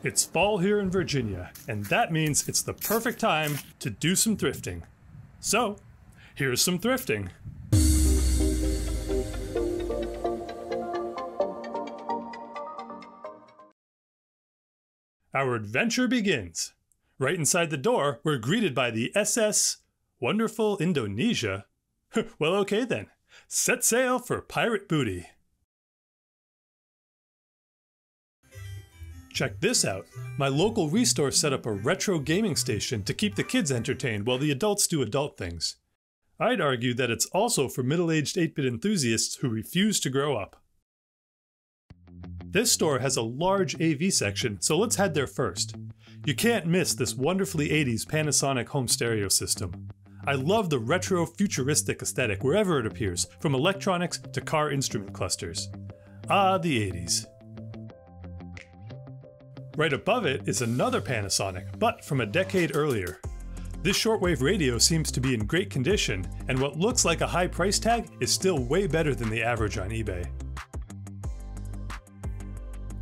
It's fall here in Virginia, and that means it's the perfect time to do some thrifting. So, here's some thrifting. Our adventure begins. Right inside the door, we're greeted by the SS Wonderful Indonesia. Well, okay then. Set sail for pirate booty. Check this out. My local restore set up a retro gaming station to keep the kids entertained while the adults do adult things. I'd argue that it's also for middle-aged 8-bit enthusiasts who refuse to grow up. This store has a large AV section, so let's head there first. You can't miss this wonderfully 80s Panasonic home stereo system. I love the retro futuristic aesthetic wherever it appears, from electronics to car instrument clusters. Ah, the 80s. Right above it is another Panasonic, but from a decade earlier. This shortwave radio seems to be in great condition, and what looks like a high price tag is still way better than the average on eBay.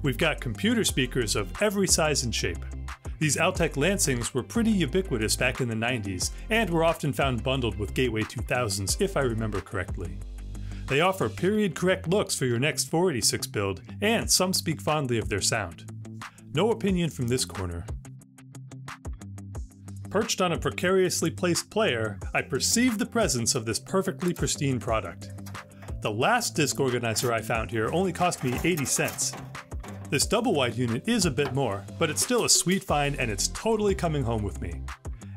We've got computer speakers of every size and shape. These Altec Lansings were pretty ubiquitous back in the 90s, and were often found bundled with Gateway 2000s if I remember correctly. They offer period-correct looks for your next 486 build, and some speak fondly of their sound. No opinion from this corner. Perched on a precariously placed player, I perceive the presence of this perfectly pristine product. The last disc organizer I found here only cost me 80 cents. This double-wide unit is a bit more, but it's still a sweet find and it's totally coming home with me.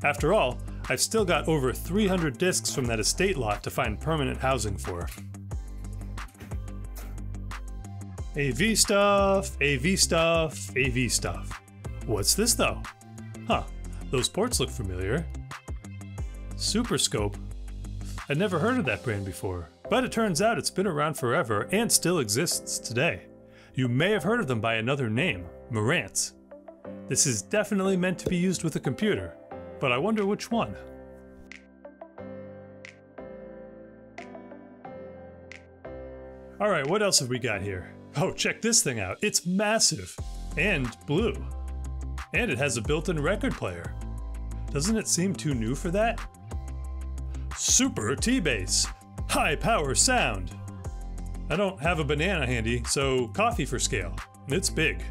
After all, I've still got over 300 discs from that estate lot to find permanent housing for. AV stuff, AV stuff, AV stuff. What's this though? Huh, those ports look familiar. Super Scope. I'd never heard of that brand before, but it turns out it's been around forever and still exists today. You may have heard of them by another name, Marantz. This is definitely meant to be used with a computer, but I wonder which one. Alright, what else have we got here? Oh, check this thing out. It's massive. And blue. And it has a built-in record player. Doesn't it seem too new for that? Super T-Bass. High power sound. I don't have a banana handy, so coffee for scale. It's big.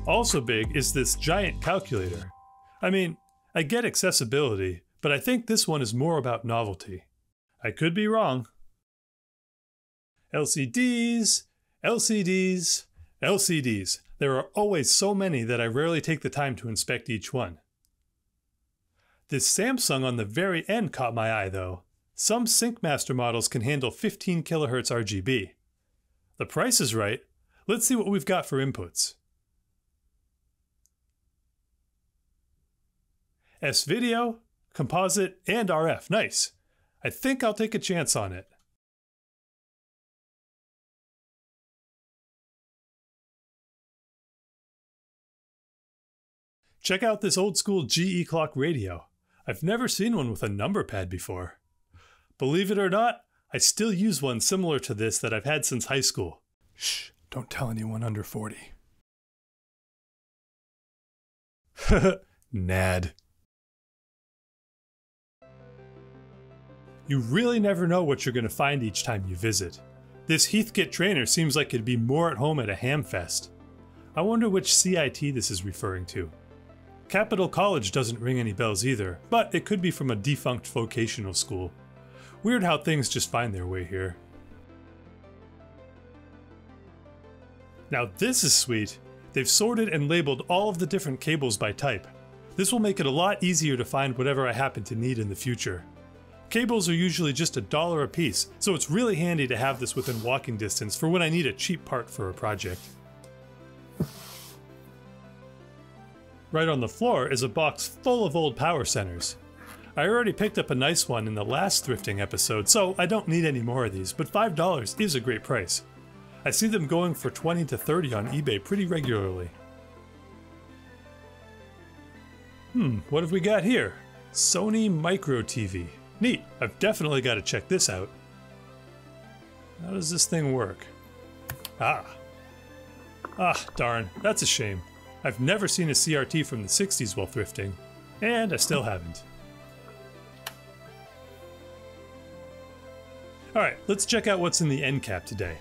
Also big is this giant calculator. I mean, I get accessibility, but I think this one is more about novelty. I could be wrong. LCDs, LCDs, LCDs. There are always so many that I rarely take the time to inspect each one. This Samsung on the very end caught my eye though. Some SyncMaster models can handle 15 kHz RGB. The price is right. Let's see what we've got for inputs. S-Video, Composite, and RF. Nice. I think I'll take a chance on it. Check out this old school GE clock radio. I've never seen one with a number pad before. Believe it or not, I still use one similar to this that I've had since high school. Shh, don't tell anyone under 40. Nad. You really never know what you're going to find each time you visit. This Heathkit trainer seems like it'd be more at home at a ham fest. I wonder which CIT this is referring to. Capital College doesn't ring any bells either, but it could be from a defunct vocational school. Weird how things just find their way here. Now this is sweet. They've sorted and labeled all of the different cables by type. This will make it a lot easier to find whatever I happen to need in the future. Cables are usually just $1 a piece, so it's really handy to have this within walking distance for when I need a cheap part for a project. Right on the floor is a box full of old power centers. I already picked up a nice one in the last thrifting episode, so I don't need any more of these, but $5 is a great price. I see them going for $20 to $30 on eBay pretty regularly. What have we got here? Sony Micro TV. Neat, I've definitely got to check this out. How does this thing work? Ah, Ah, darn, that's a shame. I've never seen a CRT from the 60s while thrifting, and I still haven't. Alright, let's check out what's in the end cap today.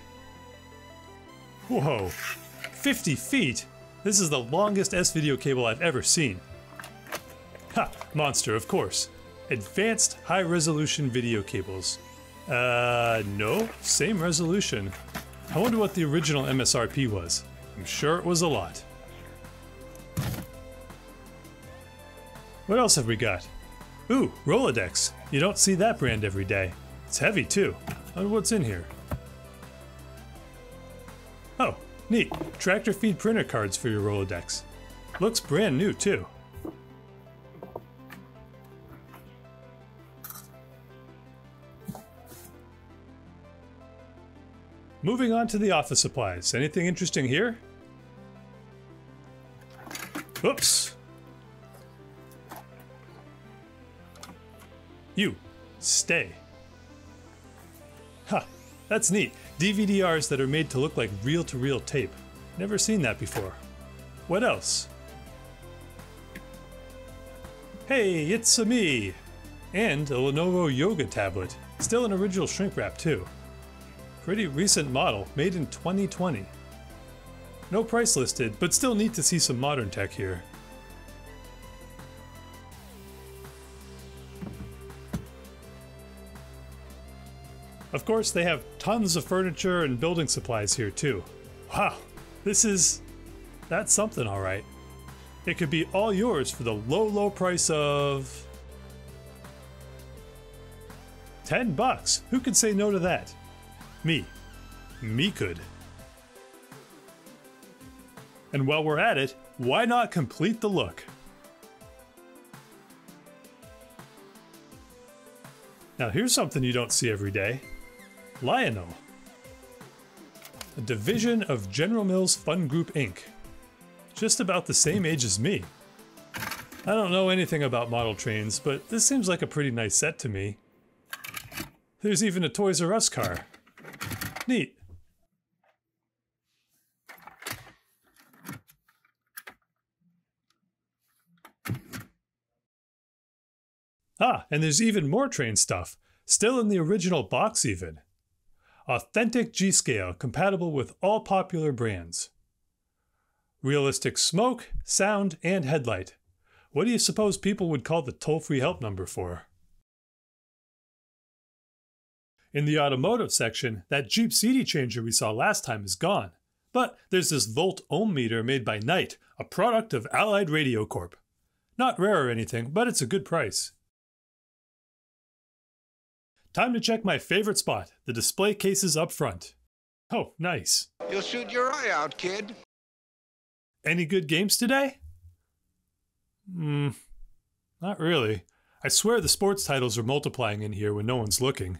Whoa, 50 feet? This is the longest S-video cable I've ever seen. Ha, monster, of course. Advanced high-resolution video cables. No, same resolution. I wonder what the original MSRP was. I'm sure it was a lot. What else have we got? Ooh, Rolodex. You don't see that brand every day. It's heavy too. I wonder what's in here. Oh, neat. Tractor feed printer cards for your Rolodex. Looks brand new too. Moving on to the office supplies. Anything interesting here? Oops. You, stay. Ha, that's neat. DVD-Rs that are made to look like reel-to-reel tape. Never seen that before. What else? Hey, it's me! And a Lenovo Yoga tablet. Still an original shrink wrap too. Pretty recent model, made in 2020. No price listed, but still neat to see some modern tech here. Of course, they have tons of furniture and building supplies here too. Wow, that's something alright. It could be all yours for the low price of $10. Who could say no to that? Me. Me could. And while we're at it, why not complete the look? Now here's something you don't see every day. Lionel. A division of General Mills Fun Group Inc. Just about the same age as me. I don't know anything about model trains, but this seems like a pretty nice set to me. There's even a Toys R Us car. Neat. Ah, and there's even more train stuff. Still in the original box even. Authentic G-scale, compatible with all popular brands. Realistic smoke, sound, and headlight. What do you suppose people would call the toll-free help number for? In the automotive section, that Jeep CD changer we saw last time is gone. But there's this volt ohm meter made by Knight, a product of Allied Radio Corp. Not rare or anything, but it's a good price. Time to check my favorite spot, the display cases up front. Oh, nice. You'll shoot your eye out, kid. Any good games today? Not really. I swear the sports titles are multiplying in here when no one's looking.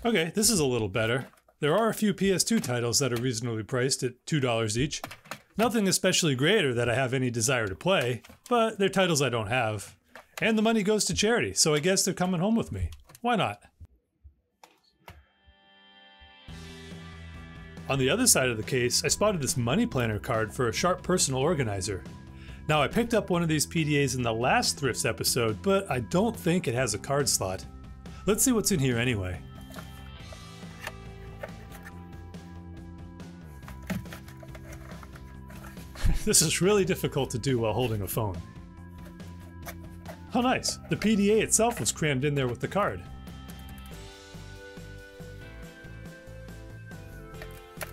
Okay, this is a little better. There are a few PS2 titles that are reasonably priced at $2 each. Nothing especially great or that I have any desire to play, but they're titles I don't have. And the money goes to charity, so I guess they're coming home with me. Why not? On the other side of the case, I spotted this money planner card for a Sharp personal organizer. Now I picked up one of these PDAs in the last Thrifts episode, but I don't think it has a card slot. Let's see what's in here anyway. This is really difficult to do while holding a phone. How nice! The PDA itself was crammed in there with the card.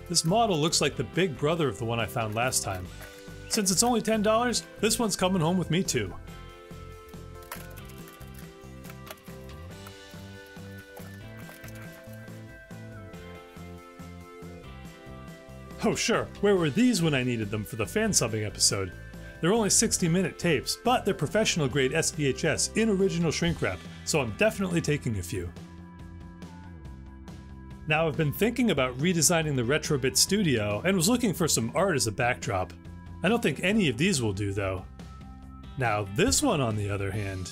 This model looks like the big brother of the one I found last time. Since it's only $10, this one's coming home with me too. Oh sure, where were these when I needed them for the fan subbing episode? They're only 60-minute tapes, but they're professional grade SVHS in original shrink wrap, so I'm definitely taking a few. Now I've been thinking about redesigning the Retrobit studio and was looking for some art as a backdrop. I don't think any of these will do though. Now this one on the other hand.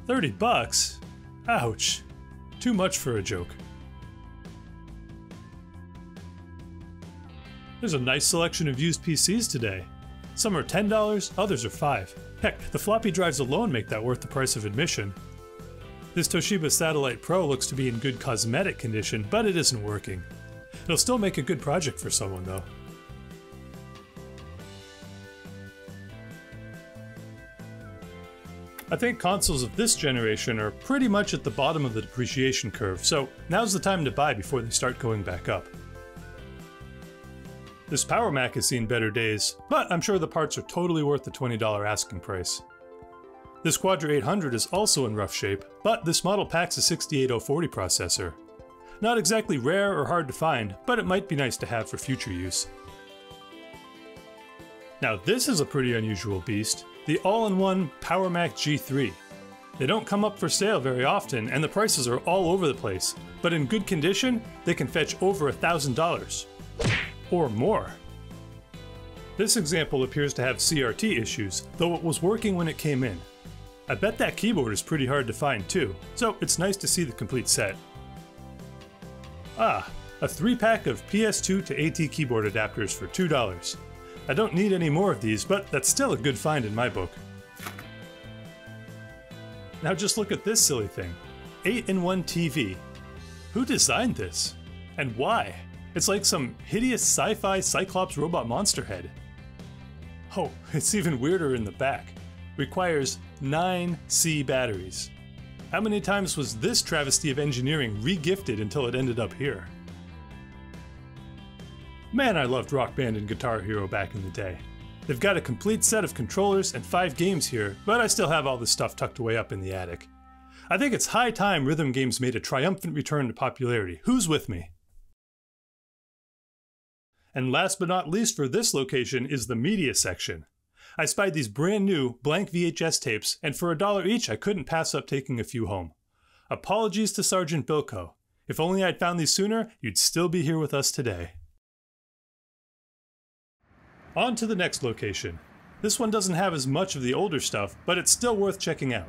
$30? Ouch. Too much for a joke. There's a nice selection of used PCs today. Some are $10, others are $5. Heck, the floppy drives alone make that worth the price of admission. This Toshiba Satellite Pro looks to be in good cosmetic condition, but it isn't working. It'll still make a good project for someone though. I think consoles of this generation are pretty much at the bottom of the depreciation curve, so now's the time to buy before they start going back up. This Power Mac has seen better days, but I'm sure the parts are totally worth the $20 asking price. This Quadra 800 is also in rough shape, but this model packs a 68040 processor. Not exactly rare or hard to find, but it might be nice to have for future use. Now this is a pretty unusual beast, the all-in-one Power Mac G3. They don't come up for sale very often, and the prices are all over the place, but in good condition, they can fetch over $1,000. Or more. This example appears to have CRT issues, though it was working when it came in. I bet that keyboard is pretty hard to find too, so it's nice to see the complete set. Ah, a 3-pack of PS2 to AT keyboard adapters for $2. I don't need any more of these, but that's still a good find in my book. Now just look at this silly thing. 8-in-1 TV. Who designed this? And why? It's like some hideous sci-fi Cyclops robot monster head. Oh, it's even weirder in the back. Requires 9 C batteries. How many times was this travesty of engineering re-gifted until it ended up here? Man, I loved Rock Band and Guitar Hero back in the day. They've got a complete set of controllers and 5 games here, but I still have all this stuff tucked away up in the attic. I think it's high time rhythm games made a triumphant return to popularity. Who's with me? And last but not least for this location is the media section. I spied these brand new blank VHS tapes, and for $1 each I couldn't pass up taking a few home. Apologies to Sergeant Bilko. If only I'd found these sooner, you'd still be here with us today. On to the next location. This one doesn't have as much of the older stuff, but it's still worth checking out.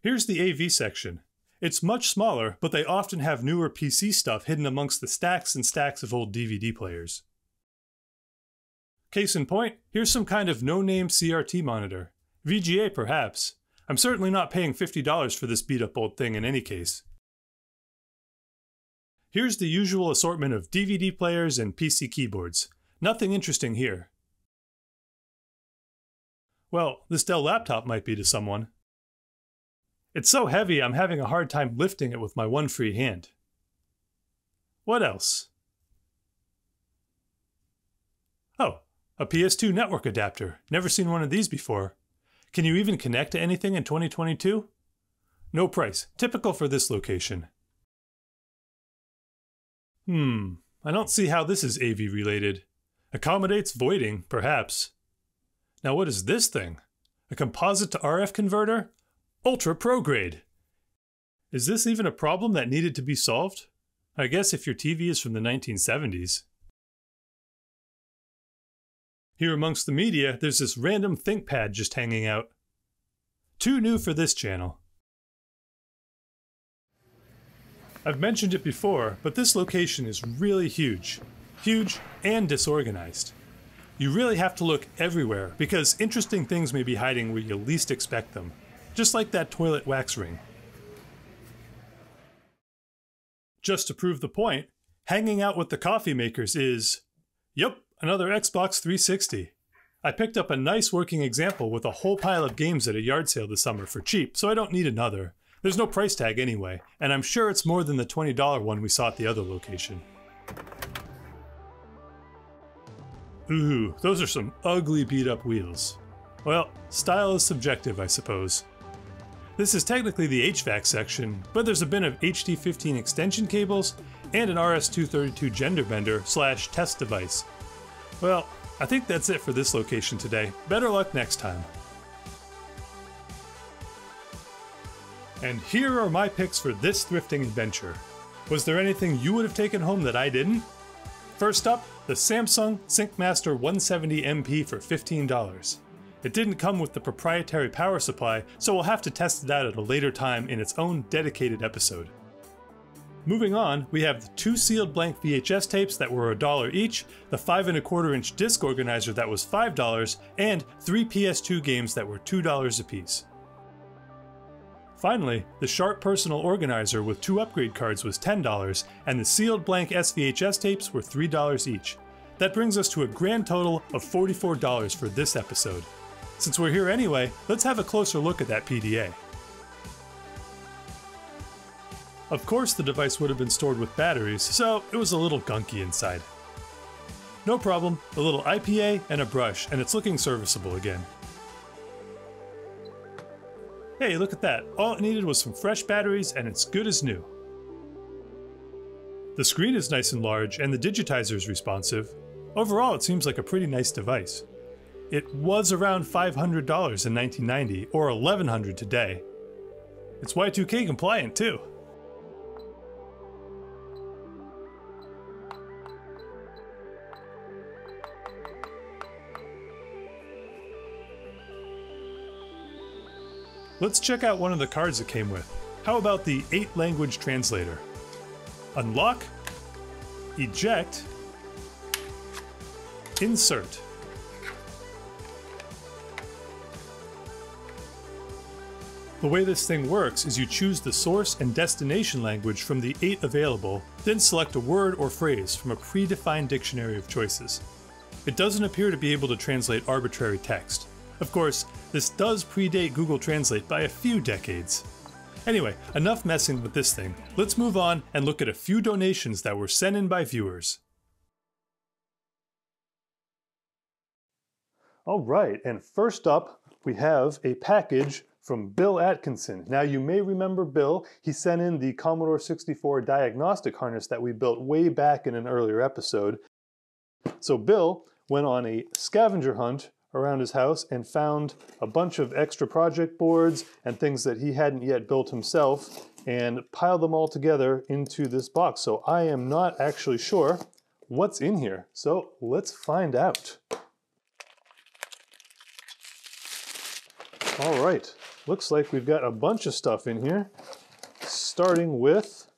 Here's the AV section. It's much smaller, but they often have newer PC stuff hidden amongst the stacks and stacks of old DVD players. Case in point, here's some kind of no-name CRT monitor. VGA perhaps. I'm certainly not paying $50 for this beat-up old thing in any case. Here's the usual assortment of DVD players and PC keyboards. Nothing interesting here. Well, this Dell laptop might be to someone. It's so heavy I'm having a hard time lifting it with my one free hand. What else? Oh, a PS2 network adapter. Never seen one of these before. Can you even connect to anything in 2022? No price. Typical for this location. I don't see how this is AV related. Accommodates voiding, perhaps. Now what is this thing? A composite to RF converter? Ultra Pro grade! Is this even a problem that needed to be solved? I guess if your TV is from the 1970s. Here amongst the media, there's this random ThinkPad just hanging out. Too new for this channel. I've mentioned it before, but this location is really huge. Huge and disorganized. You really have to look everywhere, because interesting things may be hiding where you least expect them. Just like that toilet wax ring. Just to prove the point, hanging out with the coffee makers is... Yep, another Xbox 360. I picked up a nice working example with a whole pile of games at a yard sale this summer for cheap, so I don't need another. There's no price tag anyway, and I'm sure it's more than the $20 one we saw at the other location. Ooh, those are some ugly beat-up wheels. Well, style is subjective, I suppose. This is technically the HVAC section, but there's a bin of HD15 extension cables and an RS-232 gender bender / test device. Well, I think that's it for this location today. Better luck next time. And here are my picks for this thrifting adventure. Was there anything you would have taken home that I didn't? First up, the Samsung SyncMaster 170MP for $15. It didn't come with the proprietary power supply, so we'll have to test it out at a later time in its own dedicated episode. Moving on, we have the 2 sealed blank VHS tapes that were $1 each, the 5 1/4 inch disc organizer that was $5, and 3 PS2 games that were $2 apiece. Finally, the Sharp Personal Organizer with 2 upgrade cards was $10, and the sealed blank SVHS tapes were $3 each. That brings us to a grand total of $44 for this episode. Since we're here anyway, let's have a closer look at that PDA. Of course the device would have been stored with batteries, so it was a little gunky inside. No problem, a little IPA and a brush, and it's looking serviceable again. Hey, look at that. All it needed was some fresh batteries and it's good as new. The screen is nice and large and the digitizer is responsive. Overall, it seems like a pretty nice device. It was around $500 in 1990 or $1,100 today. It's Y2K compliant too. Let's check out one of the cards it came with. How about the 8-language translator? Unlock, eject, insert. The way this thing works is you choose the source and destination language from the 8 available, then select a word or phrase from a predefined dictionary of choices. It doesn't appear to be able to translate arbitrary text. Of course, this does predate Google Translate by a few decades. Anyway, enough messing with this thing. Let's move on and look at a few donations that were sent in by viewers. Alright, and first up, we have a package from Bill Atkinson. Now you may remember Bill, he sent in the Commodore 64 diagnostic harness that we built way back in an earlier episode. So Bill went on a scavenger hunt around his house and found a bunch of extra project boards and things that he hadn't yet built himself and piled them all together into this box. So I am not actually sure what's in here. So let's find out. All right, looks like we've got a bunch of stuff in here, starting with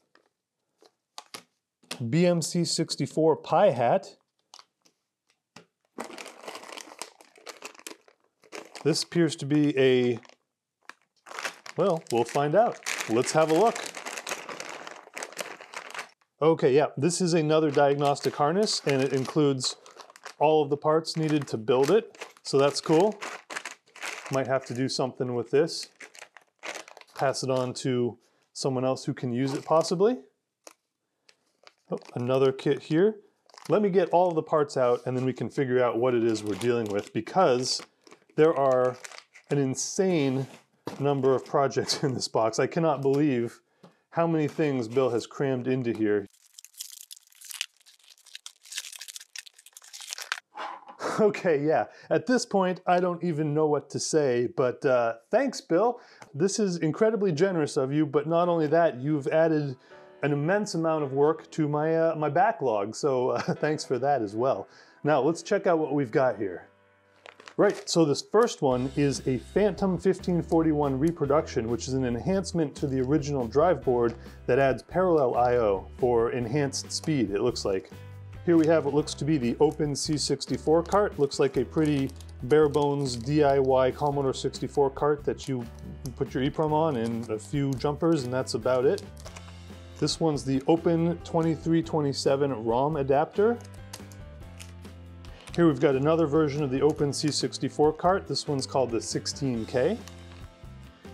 BMC 64 Pi Hat. This appears to be a, well, we'll find out. Let's have a look. Okay, yeah, this is another diagnostic harness and it includes all of the parts needed to build it. So that's cool. Might have to do something with this. Pass it on to someone else who can use it possibly. Oh, another kit here. Let me get all of the parts out and then we can figure out what it is we're dealing with, because there are an insane number of projects in this box. I cannot believe how many things Bill has crammed into here. Okay, yeah, at this point, I don't even know what to say, but thanks, Bill. This is incredibly generous of you, but not only that, you've added an immense amount of work to my, my backlog, so thanks for that as well. Now, let's check out what we've got here. Right, so this first one is a Phantom 1541 reproduction, which is an enhancement to the original drive board that adds parallel I/O for enhanced speed, it looks like. Here we have what looks to be the Open C64 cart. Looks like a pretty bare bones DIY Commodore 64 cart that you put your EEPROM on and a few jumpers, and that's about it. This one's the Open 2327 ROM adapter. Here we've got another version of the Open C64 cart. This one's called the 16K.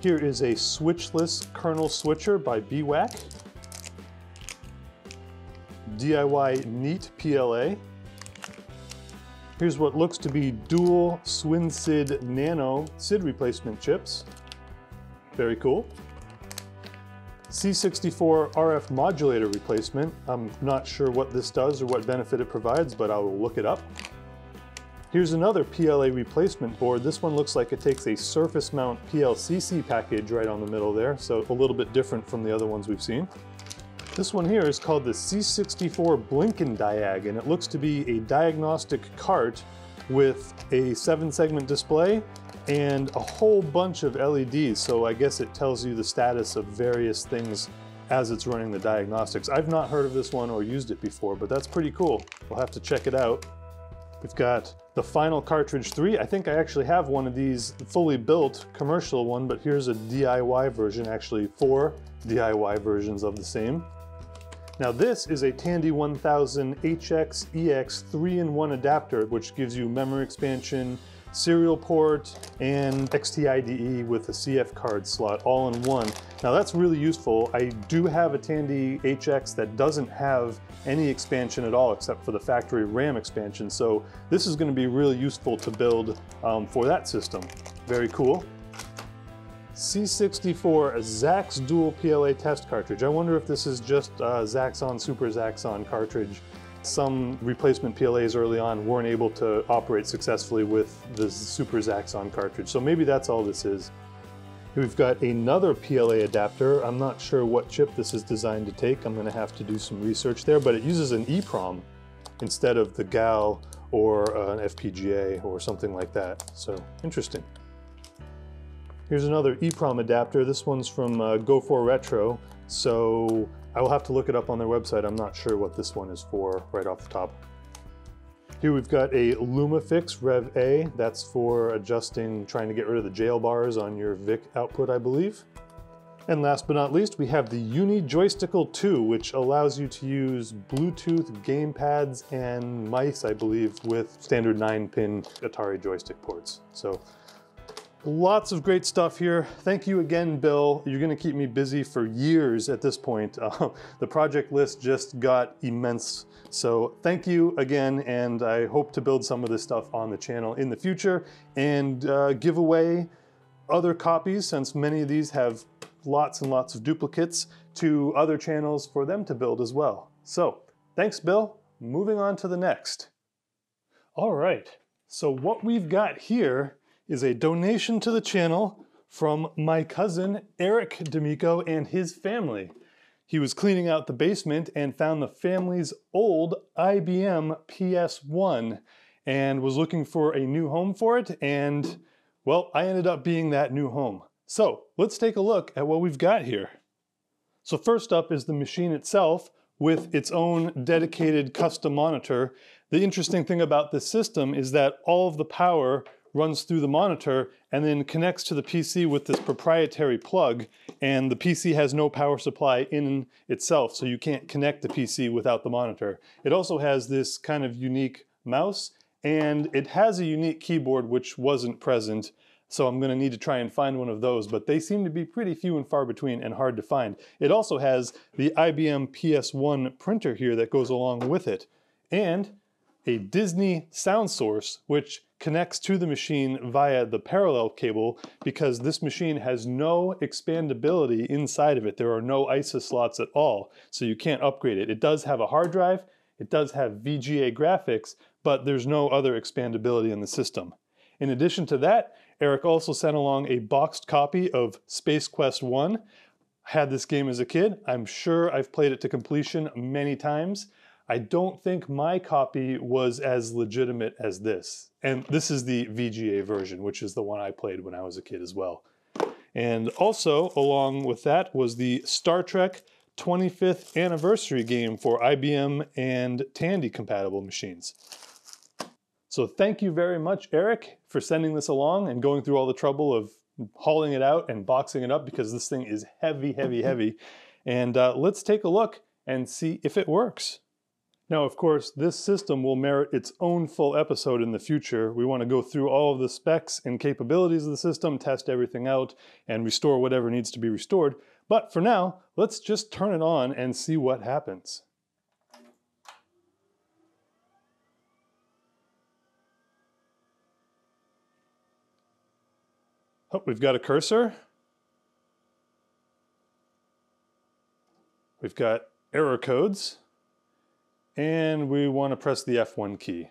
Here is a switchless kernel switcher by BWAC. DIY Neat PLA. Here's what looks to be dual SwinSID Nano SID replacement chips. Very cool. C64 RF modulator replacement. I'm not sure what this does or what benefit it provides, but I will look it up. Here's another PLA replacement board. This one looks like it takes a surface mount PLCC package right on the middle there, so a little bit different from the other ones we've seen. This one here is called the C64 Blinken Diag, and it looks to be a diagnostic cart with a 7-segment display and a whole bunch of LEDs, so I guess it tells you the status of various things as it's running the diagnostics. I've not heard of this one or used it before, but that's pretty cool. We'll have to check it out. We've got the final cartridge 3. I think I actually have one of these fully built commercial one, but here's a DIY version, actually 4 DIY versions of the same. Now this is a Tandy 1000 HX EX 3-in-1 adapter, which gives you memory expansion, serial port, and XT-IDE with a CF card slot all in one. Now that's really useful. I do have a Tandy HX that doesn't have any expansion at all except for the factory RAM expansion, so this is going to be really useful to build for that system. Very cool. C64 Zax dual PLA test cartridge. I wonder if this is just Zaxxon, Super Zaxxon cartridge. Some replacement PLAs early on weren't able to operate successfully with the Super Zaxxon cartridge, so maybe that's all this is. We've got another PLA adapter. I'm not sure what chip this is designed to take. I'm going to have to do some research there, but it uses an EEPROM instead of the GAL or an FPGA or something like that, so interesting. Here's another EEPROM adapter. This one's from Go4 Retro, so I will have to look it up on their website. I'm not sure what this one is for right off the top. Here we've got a LumaFix Rev A. That's for adjusting, trying to get rid of the jail bars on your VIC output, I believe. And last but not least, we have the Uni Joystickle 2, which allows you to use Bluetooth gamepads and mice, I believe, with standard 9-pin Atari joystick ports. So lots of great stuff here. Thank you again, Bill. You're going to keep me busy for years at this point. The project list just got immense. So thank you again, and I hope to build some of this stuff on the channel in the future and give away other copies, since many of these have lots and lots of duplicates, to other channels for them to build as well. So thanks, Bill. Moving on to the next. All right, so what we've got here is a donation to the channel from my cousin Eric D'Amico and his family. He was cleaning out the basement and found the family's old IBM PS1 and was looking for a new home for it, and well, I ended up being that new home. So let's take a look at what we've got here. So first up is the machine itself with its own dedicated custom monitor. The interesting thing about this system is that all of the power runs through the monitor and then connects to the PC with this proprietary plug, and the PC has no power supply in itself, so you can't connect the PC without the monitor. It also has this kind of unique mouse, and it has a unique keyboard which wasn't present, so I'm going to need to try and find one of those, but they seem to be pretty few and far between and hard to find. It also has the IBM PS1 printer here that goes along with it, and a Disney sound source which connects to the machine via the parallel cable, because this machine has no expandability inside of it. There are no ISA slots at all, so you can't upgrade it. It does have a hard drive, it does have VGA graphics, but there's no other expandability in the system. In addition to that, Eric also sent along a boxed copy of Space Quest 1. I had this game as a kid. I'm sure I've played it to completion many times. I don't think my copy was as legitimate as this. And this is the VGA version, which is the one I played when I was a kid as well. And also, along with that, was the Star Trek 25th anniversary game for IBM and Tandy compatible machines. So thank you very much, Eric, for sending this along and going through all the trouble of hauling it out and boxing it up, because this thing is heavy, heavy, heavy. And let's take a look and see if it works. Now, of course, this system will merit its own full episode in the future. We want to go through all of the specs and capabilities of the system, test everything out, and restore whatever needs to be restored. But for now, let's just turn it on and see what happens. Oh, we've got a cursor. We've got error codes. And we want to press the F1 key.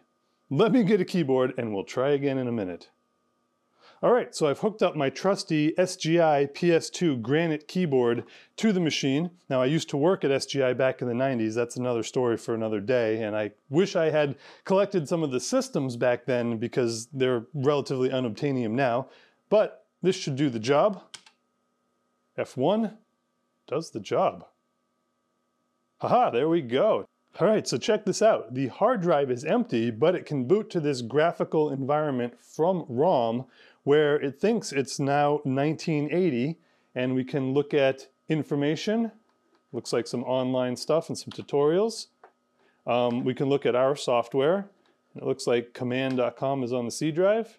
Let me get a keyboard and we'll try again in a minute. All right, so I've hooked up my trusty SGI PS2 Granite keyboard to the machine. Now, I used to work at SGI back in the 90s. That's another story for another day, and I wish I had collected some of the systems back then because they're relatively unobtainium now, but this should do the job. F1 does the job. Haha, there we go. All right, so check this out. The hard drive is empty, but it can boot to this graphical environment from ROM where it thinks it's now 1980, and we can look at information. Looks like some online stuff and some tutorials. We can look at our software. It looks like command.com is on the C drive.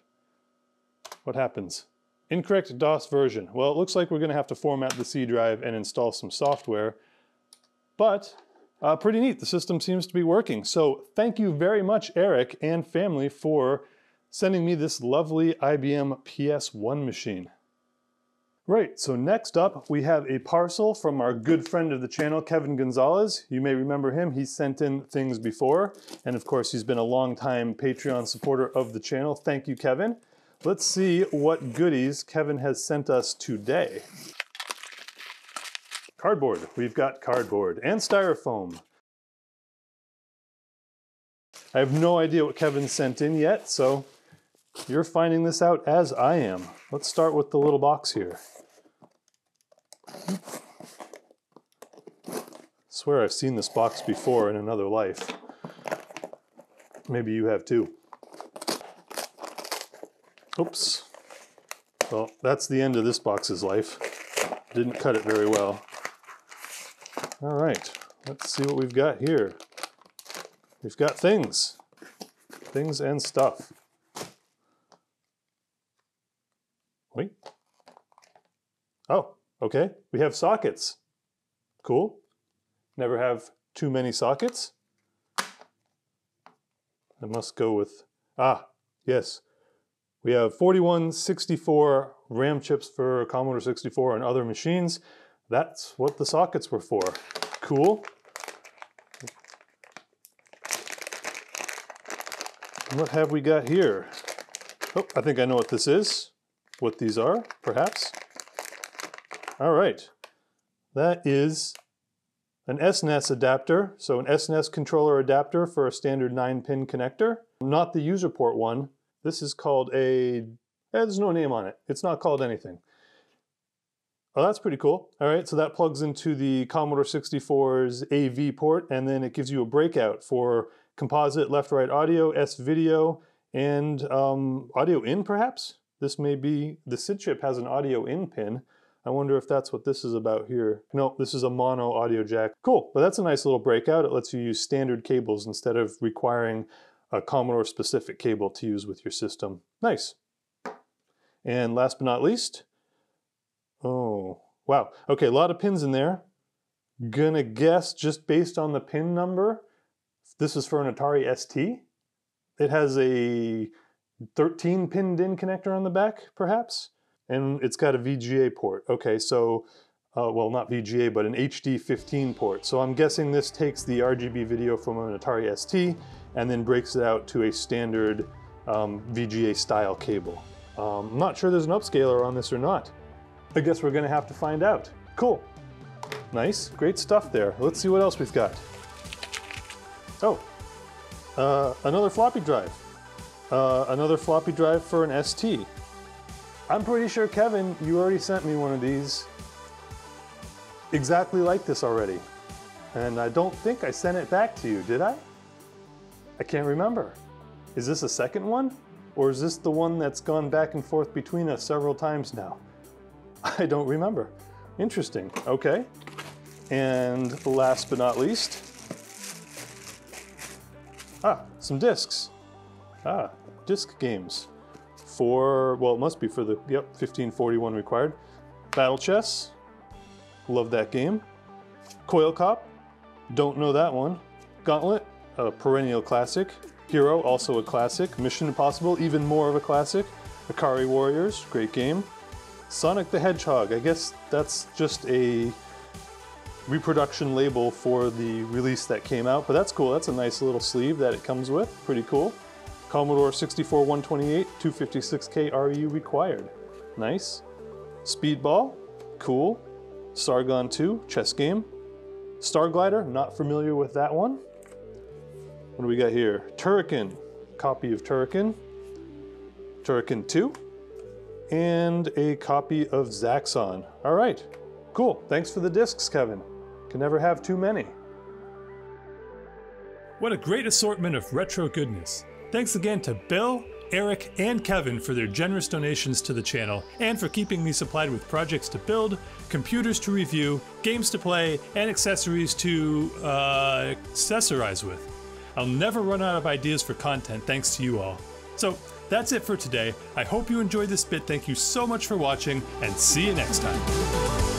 What happens? Incorrect DOS version. Well, it looks like we're going to have to format the C drive and install some software, but pretty neat. The system seems to be working. So thank you very much, Eric and family, for sending me this lovely IBM PS1 machine. Right, so next up we have a parcel from our good friend of the channel, Kevin Gonzalez. You may remember him. He's sent in things before, and of course he's been a long-time Patreon supporter of the channel. Thank you, Kevin. Let's see what goodies Kevin has sent us today. Cardboard. We've got cardboard and styrofoam. I have no idea what Kevin sent in yet, so you're finding this out as I am. Let's start with the little box here. I swear I've seen this box before in another life. Maybe you have too. Oops. Well, that's the end of this box's life. Didn't cut it very well. All right, let's see what we've got here. We've got things. Things and stuff. Wait. Oh, okay. We have sockets. Cool. Never have too many sockets. I must go with, yes. We have 4164 RAM chips for Commodore 64 and other machines. That's what the sockets were for. Cool. What have we got here? Oh, I think I know what this is. What these are, perhaps. All right. That is an SNES adapter. So an SNES controller adapter for a standard 9-pin connector. Not the user port one. This is called a, there's no name on it. It's not called anything. Oh, that's pretty cool. All right, so that plugs into the Commodore 64's AV port, and then it gives you a breakout for composite left-right audio, S-video, and audio in, perhaps? This may be, the SID chip has an audio in pin. I wonder if that's what this is about here. No, this is a mono audio jack. Cool, but that's a nice little breakout. It lets you use standard cables instead of requiring a Commodore-specific cable to use with your system. Nice. And last but not least, oh, wow. Okay, a lot of pins in there. Gonna guess, just based on the pin number, this is for an Atari ST. It has a 13 pin DIN connector on the back, perhaps? And it's got a VGA port. Okay, so, well, not VGA, but an HD15 port. So I'm guessing this takes the RGB video from an Atari ST and then breaks it out to a standard VGA style cable. I'm not sure there's an upscaler on this or not. I guess we're gonna have to find out. Cool. Nice, great stuff there. Let's see what else we've got. Oh, another floppy drive. Another floppy drive for an ST. I'm pretty sure, Kevin, you already sent me one of these exactly like this already. And I don't think I sent it back to you, did I? I can't remember. Is this a second one? Or is this the one that's gone back and forth between us several times now? I don't remember. Interesting, okay. And last but not least, some discs. Disc games. For, well, it must be for the, 1541 required. Battle Chess, love that game. Coil Cop, don't know that one. Gauntlet, a perennial classic. Hero, also a classic. Mission Impossible, even more of a classic. Ikari Warriors, great game. Sonic the Hedgehog, I guess that's just a reproduction label for the release that came out, but that's cool. That's a nice little sleeve that it comes with, pretty cool. Commodore 64 128, 256K RU required. Nice. Speedball, cool. Sargon 2, chess game. Star Glider, not familiar with that one. What do we got here? Turrican, copy of Turrican. Turrican 2. And a copy of Zaxxon. All right, cool. Thanks for the discs, Kevin. Can never have too many. What a great assortment of retro goodness. Thanks again to Bill, Eric, and Kevin for their generous donations to the channel and for keeping me supplied with projects to build, computers to review, games to play, and accessories to accessorize with. I'll never run out of ideas for content thanks to you all. So that's it for today. I hope you enjoyed this bit. Thank you so much for watching, and see you next time.